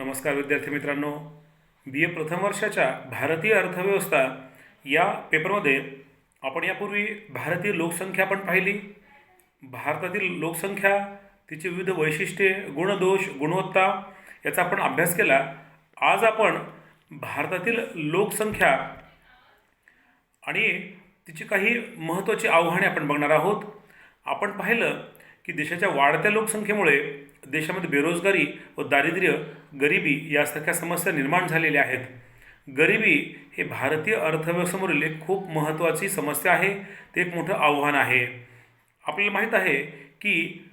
नमस्कार विद्यार्थी मित्रांनो. बी ए प्रथम वर्षाच्या भारतीय अर्थव्यवस्था या पेपरमध्ये आपण यापूर्वी भारतीय लोकसंख्या पण पाहिली. भारतातील लोकसंख्या, तिची विविध वैशिष्ट्ये, गुणदोष, गुणवत्ता याचा आपण अभ्यास केला. आज आपण भारतातील लोकसंख्या आणि तिची काही महत्त्वाची आव्हाने आपण बघणार आहोत. आपण पाहिलं की देशाच्या वाढत्या लोकसंख्येमुळे देशामध्ये बेरोजगारी व दारिद्र्य, गरिबी यासारख्या समस्या निर्माण झालेल्या आहेत. गरिबी हे भारतीय अर्थव्यवस्थेमधील एक खूप महत्त्वाची समस्या आहे. ते एक मोठं आव्हान आहे. आपल्याला माहीत आहे की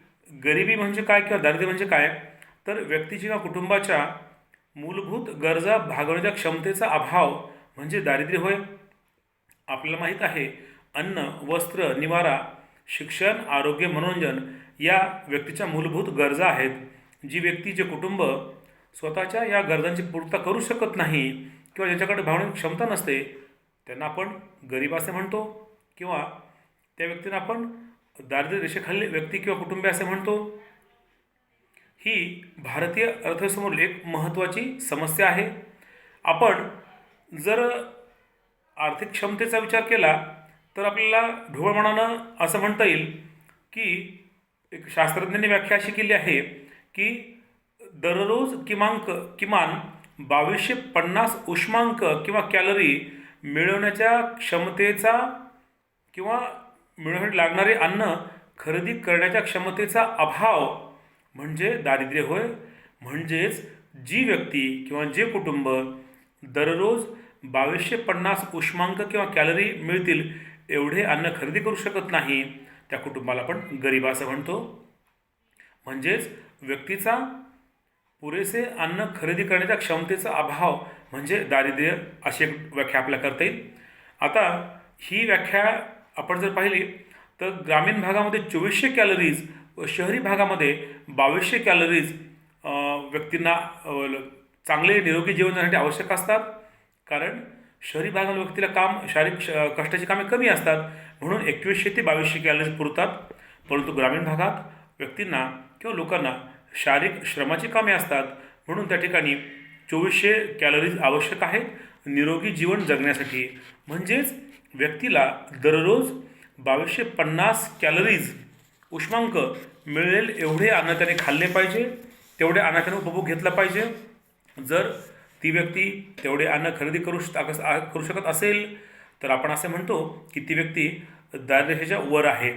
गरिबी म्हणजे काय किंवा दारिद्र्य म्हणजे काय, तर व्यक्तीची किंवा कुटुंबाच्या मूलभूत गरजा भागवण्याच्या क्षमतेचा अभाव म्हणजे दारिद्र्य होय. आपल्याला माहीत आहे अन्न, वस्त्र, निवारा, शिक्षण, आरोग्य, मनोरंजन या व्यक्तीच्या मूलभूत गरजा आहेत. जी व्यक्ती, जे कुटुंब स्वतःच्या या गरजांची पूर्तता करू शकत नाही किंवा ज्याच्याकडे भावनिक क्षमता नसते, त्यांना आपण गरीब असे म्हणतो किंवा त्या व्यक्तींना आपण दारिद्र्य रेषेखालील व्यक्ती किंवा कुटुंबे असे म्हणतो. ही भारतीय अर्थव्यवस्थेमधील एक महत्त्वाची समस्या आहे. आपण जर आर्थिक क्षमतेचा विचार केला तर आपल्याला ढोबळमानानं असं म्हणता येईल की एक शास्त्रज्ञांनी व्याख्या अशी केली आहे की दररोज किमान 2250 उष्मांक किंवा कॅलरी मिळवण्याच्या क्षमतेचा किंवा मिळवण्यासाठी लागणारे अन्न खरेदी करण्याच्या क्षमतेचा अभाव म्हणजे दारिद्र्य होय. म्हणजेच जी व्यक्ती किंवा जे कुटुंब दररोज 2250 उष्मांक किंवा कॅलरी मिळतील एवढे अन्न खरेदी करू शकत नाही, त्या कुटुंबाला आपण गरीब असं म्हणतो. म्हणजेच व्यक्तीचा पुरेसे अन्न खरेदी करण्याच्या क्षमतेचा अभाव म्हणजे दारिद्र्य, अशी एक व्याख्या आपल्याला करता येईल. आता ही व्याख्या आपण जर पाहिली तर ग्रामीण भागामध्ये 2400 कॅलरीज व शहरी भागामध्ये 2200 कॅलरीज व्यक्तींना चांगले निरोगी जीवन जगण्यासाठी आवश्यक असतात. कारण शहरी भागातील व्यक्तीला शारीरिक कष्टाची कामे कमी असतात, म्हणून 2100 ते 2200 कॅलरीज पुरतात. परंतु ग्रामीण भागात व्यक्तींना किंवा लोकांना शारीरिक श्रमाची कामे असतात, म्हणून त्या ठिकाणी 2400 कॅलरीज आवश्यक आहेत निरोगी जीवन जगण्यासाठी. म्हणजेच व्यक्तीला दररोज 2250 कॅलरीज उष्मांक मिळेल एवढे अन्न त्याने खाल्ले पाहिजे, तेवढे अन्नाचा उपभोग घेतला पाहिजे. जर ती व्यक्ती तेवढे अन्न खरेदी करू शकत असेल तर आपण असे म्हणतो की ती व्यक्ती दारिद्र्याच्या वर आहे.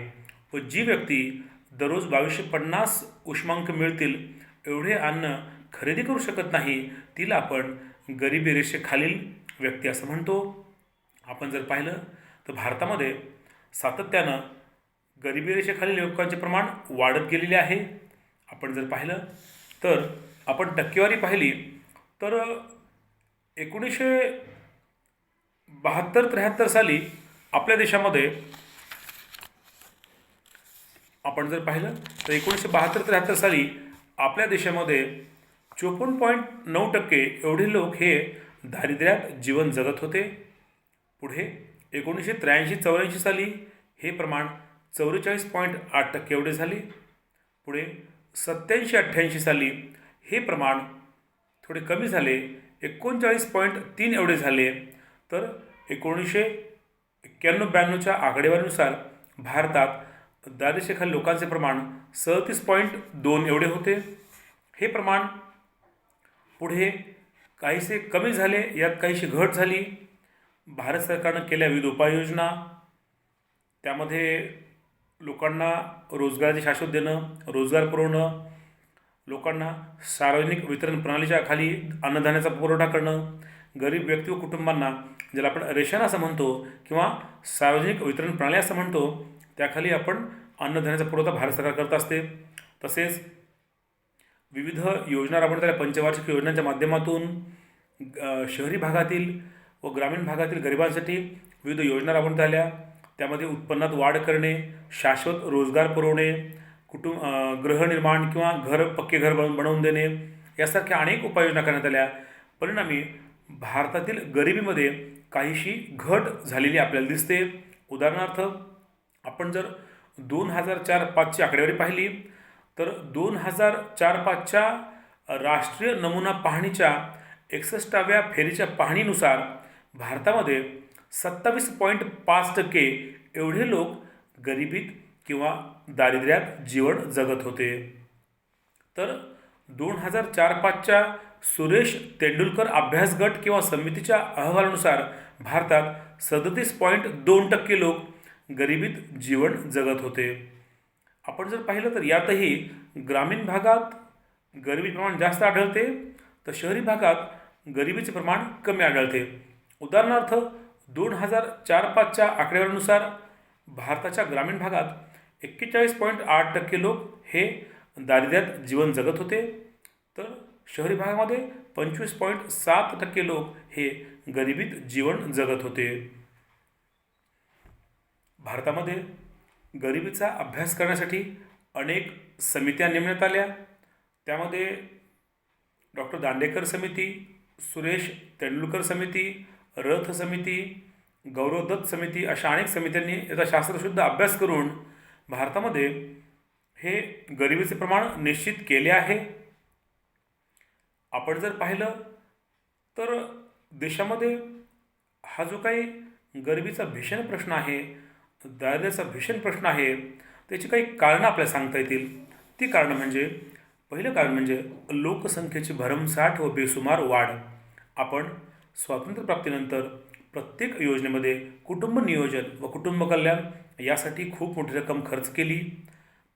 व जी व्यक्ती दररोज 2250 उष्मांक मिळतील एवढे अन्न खरेदी करू शकत नाही, तिला आपण गरिबी रेषेखालील व्यक्ती असं म्हणतो. आपण जर पाहिलं तर भारतामध्ये सातत्यानं गरिबी रेषेखालील लोकांचे प्रमाण वाढत गेलेले आहे. आपण जर पाहिलं तर आपण टक्केवारी पाहिली तर 1972-73 साली आपल्या देशामध्ये, आपण जर पाहिलं तर 1972-73 साली आपल्या देशामध्ये 54.9% एवढे लोक हे दारिद्र्यात जीवन जगत होते. पुढे 1983-84 साली हे प्रमाण 44.8% एवढे झाले. पुढे 87-88 साली हे प्रमाण थोडे कमी झाले, 39.3 एवढे झाले. तर 1991-92च्या आकडेवारीनुसार भारतात दारिद्र्याखालील लोकांचे प्रमाण 37.2 एवढे होते. हे प्रमाण पुढे काहीसे कमी झाले, यात काहीशी घट झाली. भारत सरकारनं केल्या विविध उपाययोजना, त्यामध्ये लोकांना रोजगाराची शाश्वत देणं, रोजगार पुरवणं, लोकांना सार्वजनिक वितरण प्रणालीच्या खाली अन्नधान्याचा पुरवठा करणं, गरीब व्यक्ती व कुटुंबांना, ज्याला आपण रेशन असं म्हणतो किंवा सार्वजनिक वितरण प्रणाली असं म्हणतो, त्याखाली आपण अन्नधान्याचा पुरवठा भारत सरकार करत असते. तसेच विविध योजना राबवण्यात आल्या पंचवार्षिक योजनांच्या माध्यमातून शहरी भागातील व ग्रामीण भागातील गरिबांसाठी विविध योजना राबवण्यात आल्या. त्यामध्ये उत्पन्नात वाढ करणे, शाश्वत रोजगार पुरवणे, गृहनिर्माण किंवा पक्के घर बनवून देणे यासारख्या अनेक उपाययोजना करण्यात आल्या. परिणामी भारतातील गरिबीमध्ये काहीशी घट झालेली आपल्याला दिसते. उदाहरणार्थ आपण जर 2004-05ची आकडेवारी पाहिली तर 2004-05च्या राष्ट्रीय नमुना पाहणीच्या 61व्या फेरीच्या पाहणीनुसार भारतामध्ये 27.5% एवढे लोक गरिबीत किंवा दारिद्र्यात जीवन जगत होते. तर 2004-5च्या सुरेश तेंडुलकर अभ्यास गट किंवा समितीच्या अहवालानुसार भारतात 37.2% लोक गरिबीत जीवन जगत होते. आपण जर पाहिलं तर यातही ग्रामीण भागात गरिबीचे प्रमाण जास्त आढळते, तर शहरी भागात गरिबीचे प्रमाण कमी आढळते. उदाहरणार्थ 2004-5च्या आकडेवारीनुसार भारताच्या ग्रामीण भागात 41.8% लोक हे दारिद्र्यात जीवन जगत होते, तर शहरी भागामध्ये 25.7% लोक हे गरिबीत जीवन जगत होते. भारतामध्ये गरिबीचा अभ्यास करण्यासाठी अनेक समित्या नेमण्यात आल्या. त्यामध्ये डॉक्टर दांडेकर समिती, सुरेश तेंडुलकर समिती, रथ समिती, गौरव दत्त समिती अशा अनेक समित्यांनी याचा शास्त्रशुद्ध अभ्यास करून भारतामध्ये हे गरिबीचे प्रमाण निश्चित केले आहे. आपण जर पाहिलं तर देशामध्ये हा जो काही गरिबीचा भीषण प्रश्न आहे, दारिद्र्याचा भीषण प्रश्न आहे, त्याची काही कारणं आपल्याला सांगता येतील. ती कारणं म्हणजे पहिलं कारण म्हणजे लोकसंख्येची भरमसाठ व बेसुमार वाढ. आपण स्वातंत्र्यप्राप्तीनंतर प्रत्येक योजनेमध्ये कुटुंब नियोजन व कुटुंब कल्याण यासाठी खूप मोठी रक्कम खर्च केली.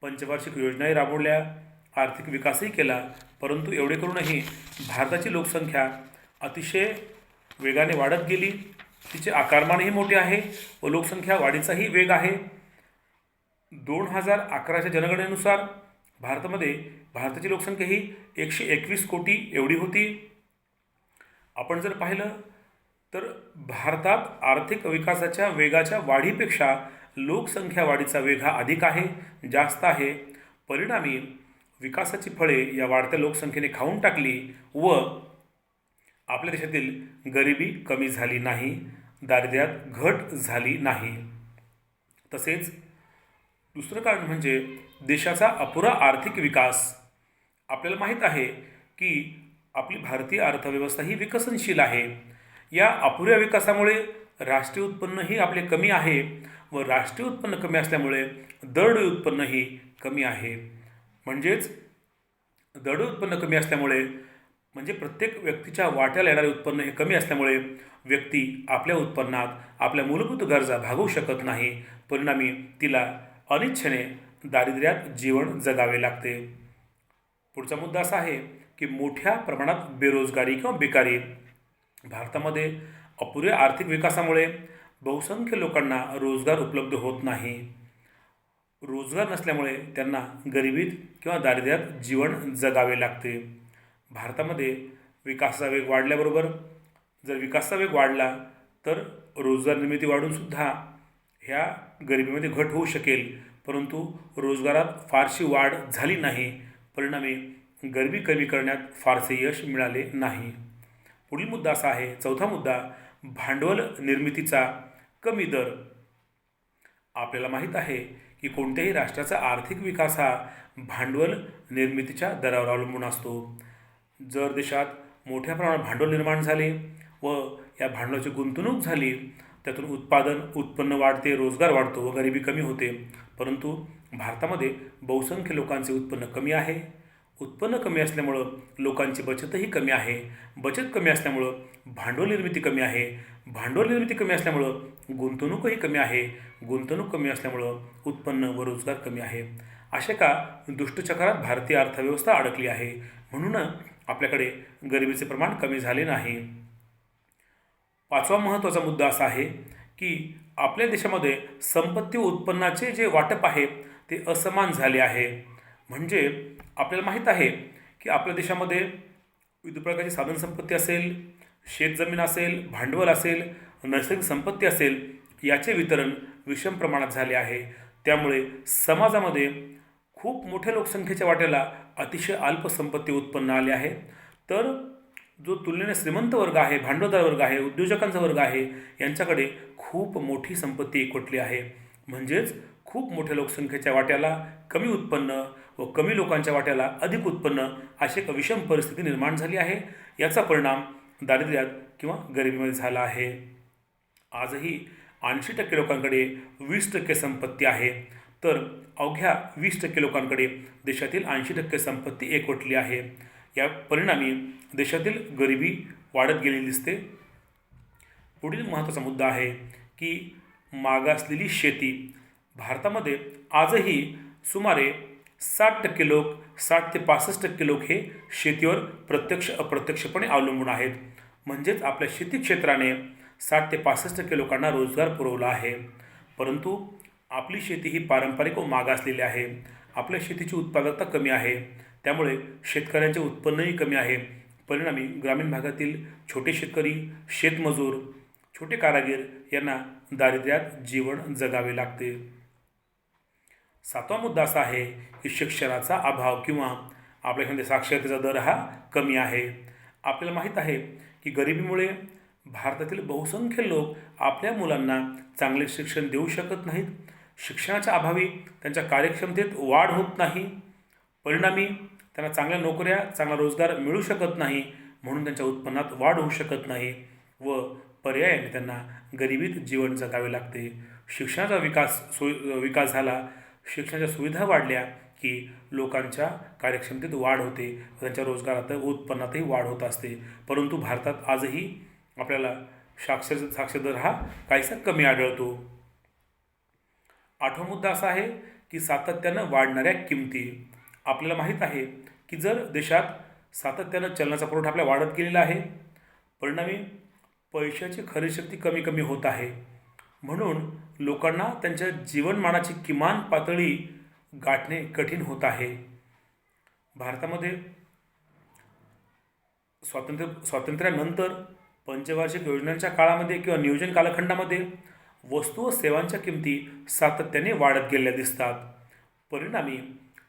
पंचवार्षिक योजनाही राबवल्या, आर्थिक विकासही केला. परंतु एवढे करूनही भारताची लोकसंख्या अतिशय वेगाने वाढत गेली. तिचे आकारमानही मोठे आहे व लोकसंख्या वाढीचाही वेग आहे. 2011च्या जनगणनेनुसार भारताची लोकसंख्या ही 121 कोटी एवढी होती. आपण जर पाहिलं तर भारतात आर्थिक विकासाच्या वेगाच्या वाढीपेक्षा लोकसंख्या वाढीचा वेग हा अधिक आहे, जास्त आहे. परिणामी विकासाची फळे या वाढत्या लोकसंख्येने खाऊन टाकली व आपल्या देशातील गरिबी कमी झाली नाही, दारिद्र्यात घट झाली नाही. तसेच दुसरं कारण म्हणजे देशाचा अपुरा आर्थिक विकास. आपल्याला माहीत आहे की आपली भारतीय अर्थव्यवस्था ही विकसनशील आहे. या अपुऱ्या विकासामुळे राष्ट्रीय उत्पन्नही आपले कमी आहे व राष्ट्रीय उत्पन्न कमी असल्यामुळे दरडोई उत्पन्नही कमी आहे. म्हणजेच दरडोई उत्पन्न कमी असल्यामुळे म्हणजे प्रत्येक व्यक्तीच्या वाट्याला येणारे उत्पन्न हे कमी असल्यामुळे व्यक्ती आपल्या उत्पन्नात आपल्या मूलभूत गरजा भागवू शकत नाही. परिणामी तिला अनिच्छेने दारिद्र्यात जीवन जगावे लागते. पुढचा मुद्दा असा आहे की मोठ्या प्रमाणात बेरोजगारी किंवा बेकारी. भारतामध्ये अपुऱ्या आर्थिक विकासामुळे बहुसंख्य लोकांना रोजगार उपलब्ध होत नाही. रोजगार नसल्यामुळे त्यांना गरिबीत किंवा दारिद्र्यात जीवन जगावे लागते. भारतामध्ये विकासाचा वेग वाढल्याबरोबर जर विकासाचा वेग वाढला तर रोजगार निर्मिती वाढूनसुद्धा ह्या गरिबीमध्ये घट होऊ शकेल, परंतु रोजगारात फारशी वाढ झाली नाही. परिणामी गरिबी कमी करण्यात फारसे यश मिळाले नाही. पुढील मुद्दा असा आहे, चौथा मुद्दा, भांडवल निर्मितीचा कमी दर. आपल्याला माहीत आहे की कोणत्याही राष्ट्राचा आर्थिक विकास हा भांडवल निर्मितीच्या दरावर अवलंबून असतो. जर देशात मोठ्या प्रमाणात भांडवल निर्माण झाले व या भांडवलाची गुंतवणूक झाली, त्यातून उत्पन्न वाढते, रोजगार वाढतो व गरिबी कमी होते. परंतु भारतामध्ये बहुसंख्य लोकांचे उत्पन्न कमी आहे. उत्पन्न कमी असल्यामुळं लोकांची बचतही कमी आहे. बचत कमी असल्यामुळं भांडवल निर्मिती कमी आहे. भांडवल निर्मिती कमी असल्यामुळं गुंतवणूकही कमी आहे. गुंतवणूक कमी असल्यामुळं उत्पन्न व रोजगार कमी आहे. अशा का दुष्टचक्रात भारतीय अर्थव्यवस्था अडकली आहे. म्हणून आपल्याकडे गरिबीचे प्रमाण कमी झाले नाही. पाचवा महत्त्वाचा मुद्दा असा आहे की आपल्या देशामध्ये संपत्ती व उत्पन्नाचे जे वाटप आहे ते असमान झाले आहे. म्हणजे आपल्याला माहीत आहे की आपल्या देशामध्ये विविध प्रकारची साधनसंपत्ती असेल, शेतजमीन असेल, भांडवल असेल, नैसर्गिक संपत्ती असेल, याचे वितरण विषम प्रमाणात झाले आहे. त्यामुळे समाजामध्ये खूप मोठ्या लोकसंख्येच्या वाट्याला अतिशय अल्प संपत्ती उत्पन्न आले आहे. तर जो तुलनेने श्रीमंत वर्ग आहे, भांडवलदार वर्ग आहे, उद्योजकांचा वर्ग आहे, यांच्याकडे खूप मोठी संपत्ती एकवटली आहे. म्हणजेच खूप मोठ्या लोकसंख्येच्या वाट्याला कमी उत्पन्न व कमी लोकांच्या वाट्याला अधिक उत्पन्न अशी एक विषम परिस्थिती निर्माण झाली आहे. याचा परिणाम दारिद्र्यात किंवा गरिबीमध्ये झाला आहे. आजही 80% लोकांकडे 20% संपत्ती आहे, तर अवघ्या 20% लोकांकडे देशातील 80% संपत्ती एकवटली आहे. या परिणामी देशातील गरिबी वाढत गेलेली दिसते. पुढील महत्त्वाचा मुद्दा आहे की मागासलेली शेती. भारतामध्ये आजही सुमारे 60% लोक, 60 ते 65% लोक हे शेतीवर प्रत्यक्ष अप्रत्यक्षपणे अवलंबून आहेत. म्हणजेच आपल्या शेती क्षेत्राने 60 ते 65% लोकांना रोजगार पुरवला आहे. परंतु आपली शेती ही पारंपरिक व मागासलेली आहे. आपल्या शेतीची उत्पादकता कमी आहे, त्यामुळे शेतकऱ्यांचे उत्पन्नही कमी आहे. परिणामी ग्रामीण भागातील छोटे शेतकरी, शेतमजूर, छोटे कारागीर यांना दारिद्र्यात जीवन जगावे लागते. 7वा मुद्दा असा आहे की शिक्षणाचा अभाव किंवा आपल्यामध्ये साक्षरतेचा दर हा कमी आहे. आपल्याला माहीत आहे की गरिबीमुळे भारतातील बहुसंख्य लोक आपल्या मुलांना चांगले शिक्षण देऊ शकत नाहीत. शिक्षणाच्या अभावी त्यांच्या कार्यक्षमतेत वाढ होत नाही. परिणामी त्यांना चांगल्या नोकऱ्या, चांगला रोजगार मिळू शकत नाही, म्हणून त्यांच्या उत्पन्नात वाढ होऊ शकत नाही व पर्यायाने त्यांना गरिबीत जीवन जगावे लागते. शिक्षणाचा विकास झाला, शिक्षणाच्या सुविधा वाढल्या की लोकांच्या कार्यक्षमतेत वाढ होते व त्यांच्या रोजगारात व उत्पन्नातही वाढ होत असते. परंतु भारतात आजही आपल्याला साक्षर दर हा काहीसा कमी आढळतो. 8वा मुद्दा असा आहे की सातत्यानं वाढणाऱ्या किमती. आपल्याला माहीत आहे की जर देशात सातत्यानं चलनाचा पुरवठा आपल्या वाढत गेलेला आहे, परिणामी पैशाची खरेदी शक्ती कमी कमी होत आहे. म्हणून लोकांना त्यांच्या जीवनमानाची किमान पातळी गाठणे कठीण होत आहे. भारतामध्ये स्वातंत्र्यानंतर पंचवार्षिक योजनांच्या काळामध्ये किंवा नियोजन कालखंडामध्ये वस्तू व सेवांच्या किमती सातत्याने वाढत गेलेल्या दिसतात. परिणामी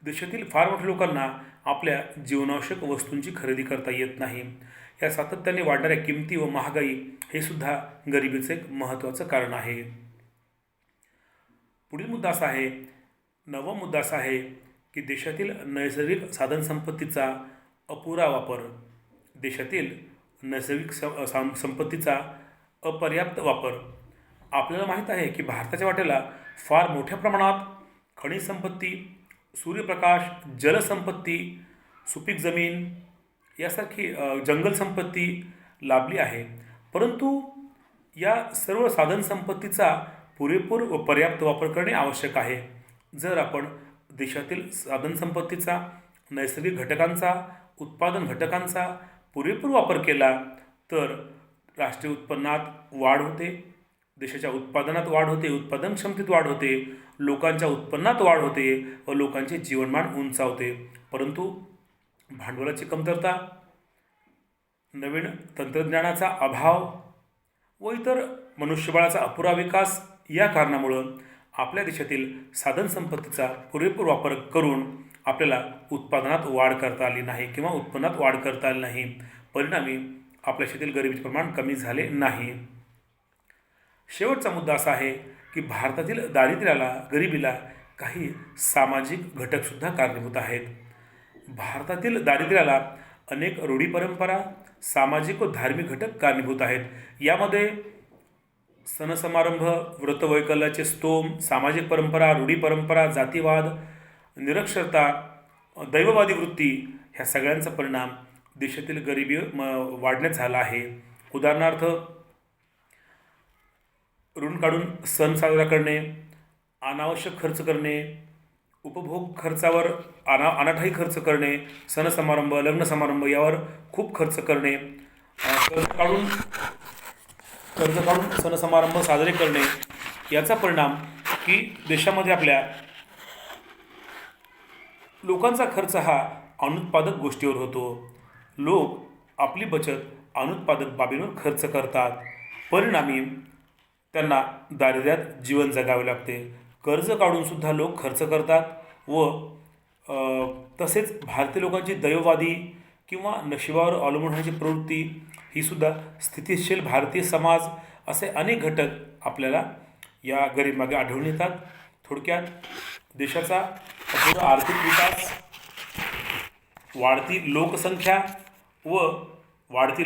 देशातील फार मोठ्या लोकांना आपल्या जीवनावश्यक वस्तूंची खरेदी करता येत नाही. या सातत्याने वाढणाऱ्या किमती व महागाई हे सुद्धा गरिबीचे एक महत्त्वाचं कारण आहे. पुढील मुद्दा असा आहे, 9वा मुद्दा असा आहे की देशातील नैसर्गिक साधनसंपत्तीचा अपुरा वापर. देशातील नैसर्गिक संपत्तीचा अपर्याप्त वापर. आपल्याला माहीत आहे की भारताच्या वाट्याला फार मोठ्या प्रमाणात खनिज संपत्ती, सूर्यप्रकाश, जलसंपत्ती, सुपीक जमीन यासारखी जंगल संपत्ती लाभली आहे. परंतु या सर्व साधनसंपत्तीचा पुरेपूर व पर्याप्त वापर करणे आवश्यक आहे. जर आपण देशातील साधनसंपत्तीचा, नैसर्गिक घटकांचा, उत्पादन घटकांचा पुरेपूर वापर केला तर राष्ट्रीय उत्पन्नात वाढ होते, देशाच्या उत्पादनात वाढ होते, उत्पादन क्षमतेत वाढ होते, लोकांच्या उत्पन्नात वाढ होते व लोकांचे जीवनमान उंचावते. परंतु भांडवलाची कमतरता, नवीन तंत्रज्ञानाचा अभाव व इतर मनुष्यबळाचा अपुरा विकास या कारणामुळं आपल्या देशातील साधनसंपत्तीचा पुरेपूर वापर करून आपल्याला उत्पादनात वाढ करता आली नाही किंवा उत्पन्नात वाढ करता आली नाही. परिणामी आपल्या देशातील गरिबीचे प्रमाण कमी झाले नाही. शेवटचा मुद्दा असा आहे की भारतातील दारिद्र्याला, गरिबीला काही सामाजिक घटकसुद्धा कारणीभूत आहेत. भारतातील दारिद्र्याला अनेक रूढी परंपरा, सामाजिक व धार्मिक घटक कारणीभूत आहेत. यामध्ये सणसमारंभ, व्रतवैकल्याचे स्तोम, सामाजिक परंपरा, रूढी परंपरा, जातीवाद, निरक्षरता, दैववादी वृत्ती ह्या सगळ्यांचा परिणाम देशातील गरिबी वाढण्यात झाला आहे. उदाहरणार्थ, ऋण काढून सण साजरा करणे, अनावश्यक खर्च करणे, उपभोग खर्चावर अनाठाई खर्च करणे, सण समारंभ, लग्न समारंभ यावर खूप खर्च करणे, कर्ज काढून सण समारंभ साजरे करणे, याचा परिणाम की देशामध्ये आपल्या लोकांचा खर्च हा अनुत्पादक गोष्टीवर होतो. लोक आपली बचत अनुत्पादक बाबींवर खर्च करतात. परिणामी त्यांना दारिद्र्यात जीवन जगावे लागते. कर्ज काढूनसुद्धा लोक खर्च करतात व तसेच भारतीय लोकांची दैववादी किंवा नशिबावर अवलंबून होण्याची प्रवृत्ती ही सुद्धा स्थितिशील भारतीय समाज असे अनेक घटक आपल्याला या गरिबीमागे आढळून येतात. थोडक्यात देशाचा अपूर्ण आर्थिक विकास, वाढती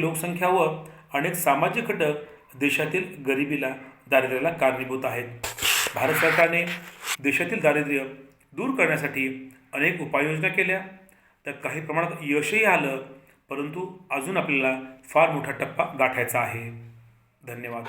लोकसंख्या व अनेक सामाजिक घटक देशातील गरिबीला, दारिद्र्याला कारणीभूत आहेत. भारत सरकारने देशातील दारिद्र्य दूर करण्यासाठी अनेक उपाययोजना केल्या. तर काही प्रमाणात यशही आलं, परंतु अजून आपल्याला फार मोठा टप्पा गाठायचा आहे. धन्यवाद.